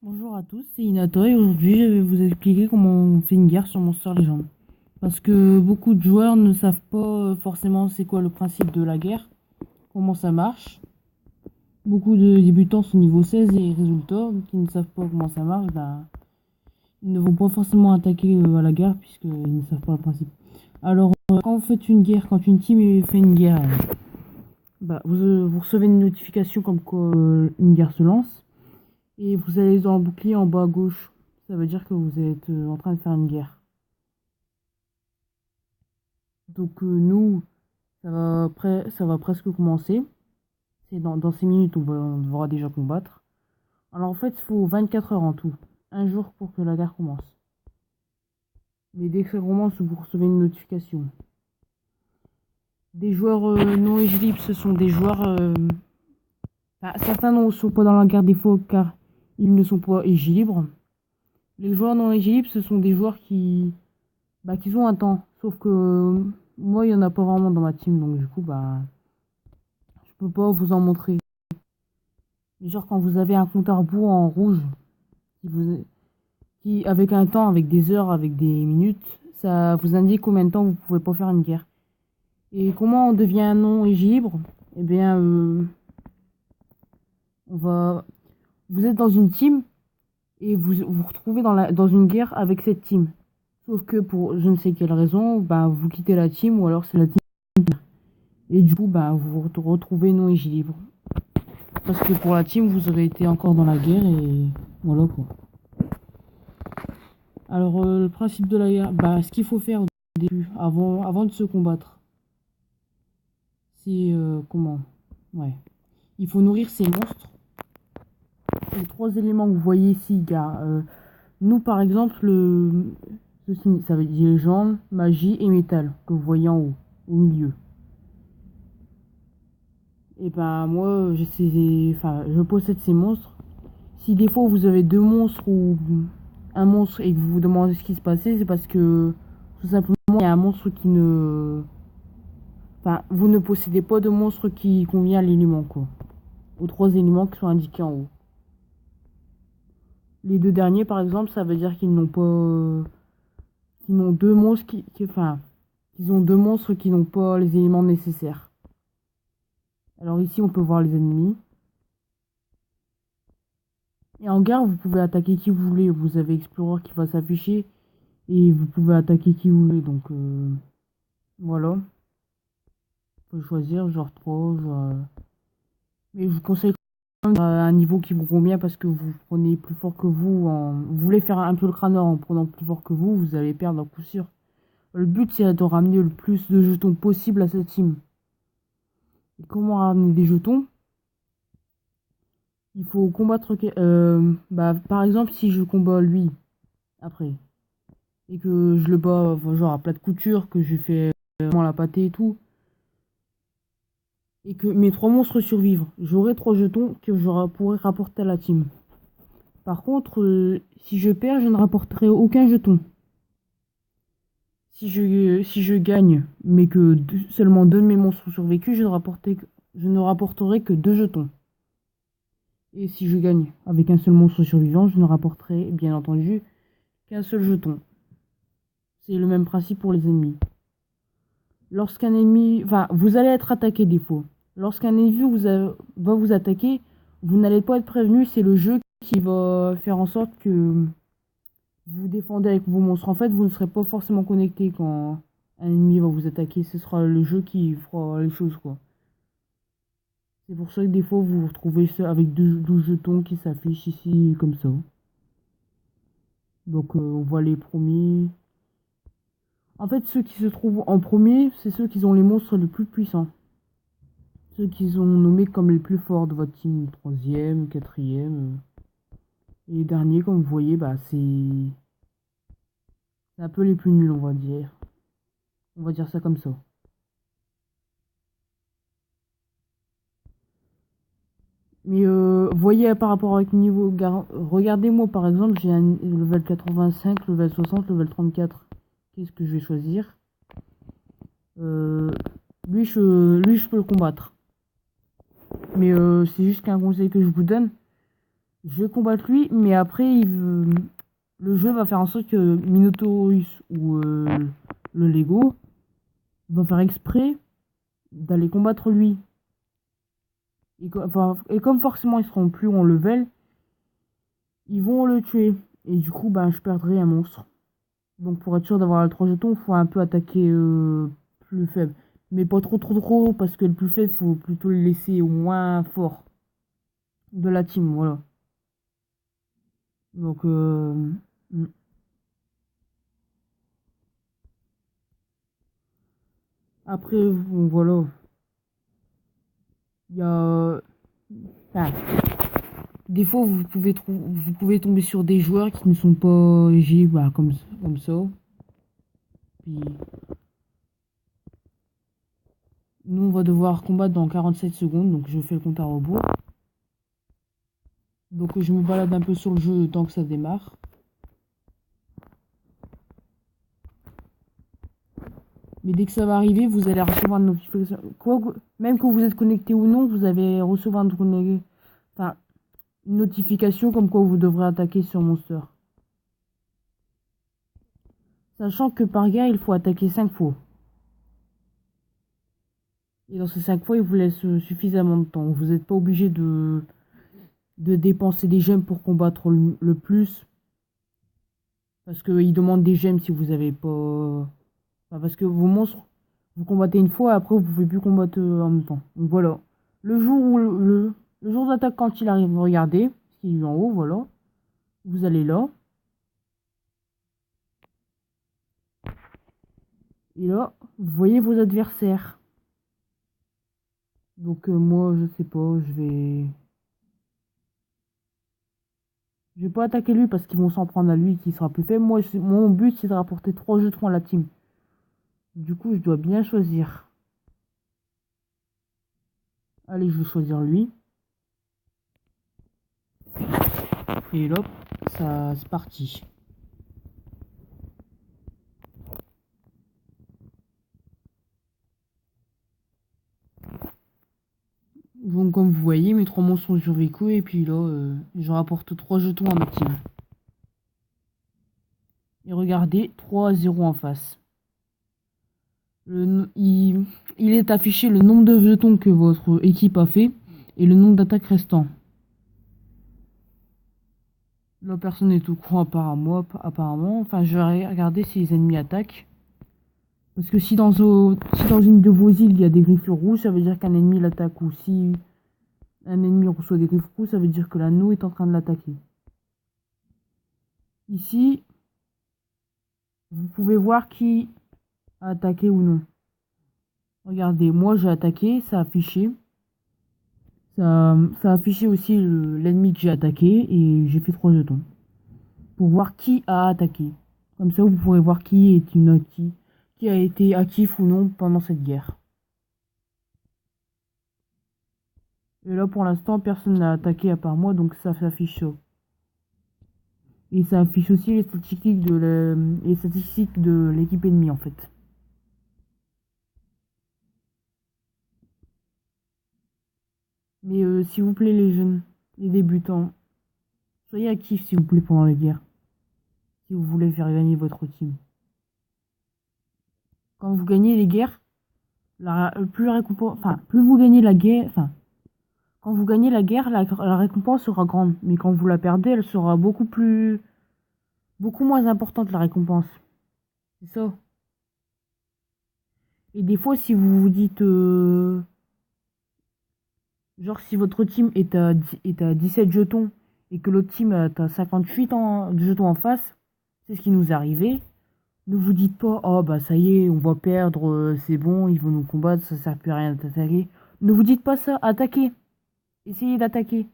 Bonjour à tous, c'est Inato et aujourd'hui je vais vous expliquer comment on fait une guerre sur Monster Legend. Parce que beaucoup de joueurs ne savent pas forcément c'est quoi le principe de la guerre, comment ça marche. Beaucoup de débutants sont niveau 16 et résultats, qui ne savent pas comment ça marche, ils ne vont pas forcément attaquer à la guerre puisqu'ils ne savent pas le principe. Alors quand vous faites une guerre, quand une team fait une guerre, vous recevez une notification comme quoi une guerre se lance. Et vous allez dans le bouclier en bas à gauche. Ça veut dire que vous êtes en train de faire une guerre. Donc nous, ça va presque commencer. C'est dans 6 minutes, on devra déjà combattre. Alors en fait, il faut 24 heures en tout. Un jour pour que la guerre commence. Mais dès que ça commence, vous recevez une notification. Des joueurs non éligibles, ce sont des joueurs... certains ne sont pas dans la guerre des fois car ils ne sont pas éligibles. Les joueurs non éligibles, ce sont des joueurs qui ont un temps. Sauf que moi, il y en a pas vraiment dans ma team, donc du coup, je peux pas vous en montrer. Mais genre, quand vous avez un compte à rebours en rouge, qui vous, avec un temps, avec des heures, avec des minutes, ça vous indique combien de temps vous pouvez pas faire une guerre. Et comment on devient un non éligible? Eh bien, on va, vous êtes dans une team et vous vous retrouvez dans une guerre avec cette team. Sauf que pour je ne sais quelle raison, vous quittez la team ou alors c'est la team. Et du coup, vous vous retrouvez non équilibre. Parce que pour la team, vous aurez été encore dans la guerre et voilà quoi. Alors, le principe de la guerre, ce qu'il faut faire au début, avant de se combattre, c'est comment? Ouais. Il faut nourrir ces monstres. Les trois éléments que vous voyez ici, gars. Nous, par exemple, ça veut dire légende, magie et métal, que vous voyez en haut, au milieu. Et moi, je possède ces monstres. Si des fois vous avez deux monstres ou un monstre et que vous vous demandez ce qui se passait, c'est parce que tout simplement il y a un monstre qui ne. Enfin, vous ne possédez pas de monstre qui convient à l'élément quoi. Aux trois éléments qui sont indiqués en haut. Les deux derniers par exemple, ça veut dire qu'ils n'ont pas. Qu'ils n'ont deux monstres qu'ils ont deux monstres qui n'ont pas les éléments nécessaires. Alors ici on peut voir les ennemis. Et en guerre, vous pouvez attaquer qui vous voulez. Vous avez Explorer qui va s'afficher. Et vous pouvez attaquer qui vous voulez. Donc voilà. Vous pouvez choisir genre 3 genre. Mais je vous conseille quand même un niveau qui vous convient parce que vous prenez plus fort que vous. Vous voulez faire un peu le crâneur en prenant plus fort que vous allez perdre à coup sûr. Le but c'est de ramener le plus de jetons possible à cette team. Et comment ramener des jetons? Il faut combattre. Par exemple, si je combats lui après et que je le bats genre à plat de couture, que je fais vraiment la pâtée et tout, et que mes trois monstres survivent, j'aurai trois jetons que je pourrai rapporter à la team. Par contre, si je perds, je ne rapporterai aucun jeton. Si je gagne, mais que seulement deux de mes monstres ont survécu, je ne rapporterai que deux jetons. Et si je gagne avec un seul monstre survivant, je ne rapporterai bien entendu qu'un seul jeton. C'est le même principe pour les ennemis. Lorsqu'un ennemi... Enfin, vous allez être attaqué des fois. Lorsqu'un ennemi va vous attaquer, vous n'allez pas être prévenu, c'est le jeu qui va faire en sorte que vous vous défendez avec vos monstres. En fait, vous ne serez pas forcément connecté quand un ennemi va vous attaquer. Ce sera le jeu qui fera les choses, quoi. C'est pour ça que des fois, vous vous retrouvez avec 12 jetons qui s'affichent ici, comme ça. Donc, on voit les premiers. En fait, ceux qui se trouvent en premier, c'est ceux qui ont les monstres les plus puissants. Ceux qu'ils ont nommés comme les plus forts de votre team, le troisième, le quatrième. Et les derniers, comme vous voyez, c'est un peu les plus nuls, on va dire. On va dire ça comme ça. Mais voyez par rapport avec niveau... Regardez-moi par exemple, j'ai un level 85, level 60, level 34. Qu'est-ce que je vais choisir? euh, lui, je peux le combattre. Mais c'est juste qu'un conseil que je vous donne. Je vais combattre lui, mais après, le jeu va faire en sorte que Minotaurus ou le Lego va faire exprès d'aller combattre lui. Et comme forcément ils seront plus en level, ils vont le tuer. Et du coup, ben, je perdrai un monstre. Donc pour être sûr d'avoir le 3 jetons, il faut un peu attaquer plus faible. Mais pas trop, parce que le plus faible, faut plutôt le laisser au moins fort de la team, voilà. Donc, mm. Après, bon, voilà. Il y a... Enfin, des fois, vous pouvez tomber sur des joueurs qui ne sont pas G, bah, comme ça. Puis, nous, on va devoir combattre dans 47 secondes, donc je fais le compte à rebours. Donc, je me balade un peu sur le jeu tant que ça démarre. Mais dès que ça va arriver, vous allez recevoir une notification. Même que vous êtes connecté ou non, vous allez recevoir enfin, une notification comme quoi vous devrez attaquer sur Monster. Sachant que par guerre, il faut attaquer 5 fois. Et dans ces 5 fois, il vous laisse suffisamment de temps. Vous n'êtes pas obligé de dépenser des gemmes pour combattre le plus. Parce qu'il demande des gemmes si vous avez pas... Enfin, parce que vos monstres, vous combattez une fois, et après vous pouvez plus combattre en même temps. Donc voilà. Le jour où le jour d'attaque, quand il arrive, regardez, il est en haut, voilà. Vous allez là. Et là, vous voyez vos adversaires. Donc moi, je sais pas, je vais pas attaquer lui parce qu'ils vont s'en prendre à lui qui sera plus faible. Moi, mon but, c'est de rapporter 3 jetons à la team. Du coup, je dois bien choisir. Allez, je vais choisir lui. Et là, ça, c'est parti. Donc, comme vous voyez, mes 3 monstres ont survécu. Et puis là, je rapporte 3 jetons à ma team. Et regardez, 3-0 en face. Il est affiché le nombre de jetons que votre équipe a fait et le nombre d'attaques restant. Là, personne n'est au courant apparemment. Enfin, je vais regarder si les ennemis attaquent. Parce que si dans une de vos îles, il y a des griffures rouges, ça veut dire qu'un ennemi l'attaque. Ou si un ennemi reçoit des griffes rouges, ça veut dire que l'anneau est en train de l'attaquer. Ici, vous pouvez voir qui a attaqué ou non. Regardez, moi j'ai attaqué, ça a affiché. Ça a affiché aussi l'ennemi que j'ai attaqué et j'ai fait 3 jetons. Pour voir qui a attaqué. Comme ça, vous pourrez voir qui a été actif ou non pendant cette guerre. Et là, pour l'instant, personne n'a attaqué à part moi, donc ça s'affiche ça. Et ça affiche aussi les statistiques de l'équipe ennemie, en fait. Mais s'il vous plaît, les jeunes, les débutants, soyez actifs, s'il vous plaît, pendant la guerre. Si vous voulez faire gagner votre team. Quand vous gagnez les guerres, plus vous gagnez la guerre, enfin, quand vous gagnez la guerre, la récompense sera grande. Mais quand vous la perdez, elle sera beaucoup moins importante, la récompense. C'est ça. Et des fois, si vous vous dites, genre si votre team est à 17 jetons et que l'autre team est à 58 jetons en face, c'est ce qui nous est arrivé. Ne vous dites pas, oh bah ça y est, on va perdre, c'est bon, ils vont nous combattre, ça sert plus à rien d'attaquer. Ne vous dites pas ça, attaquez. Essayez d'attaquer.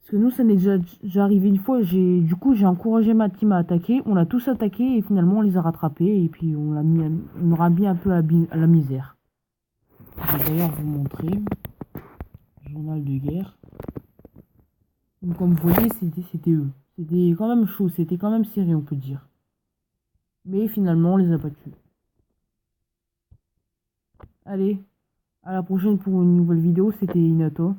Parce que nous, ça n'est déjà arrivé une fois. Du coup, j'ai encouragé ma team à attaquer. On a tous attaqué et finalement, on les a rattrapés. Et puis, on aura mis un peu à la misère. Je vais d'ailleurs vous montrer. Journal de guerre. Donc, comme vous voyez, c'était eux. C'était quand même chaud. C'était quand même serré, on peut dire. Mais finalement, on les a battus. Allez, à la prochaine pour une nouvelle vidéo. C'était Inato.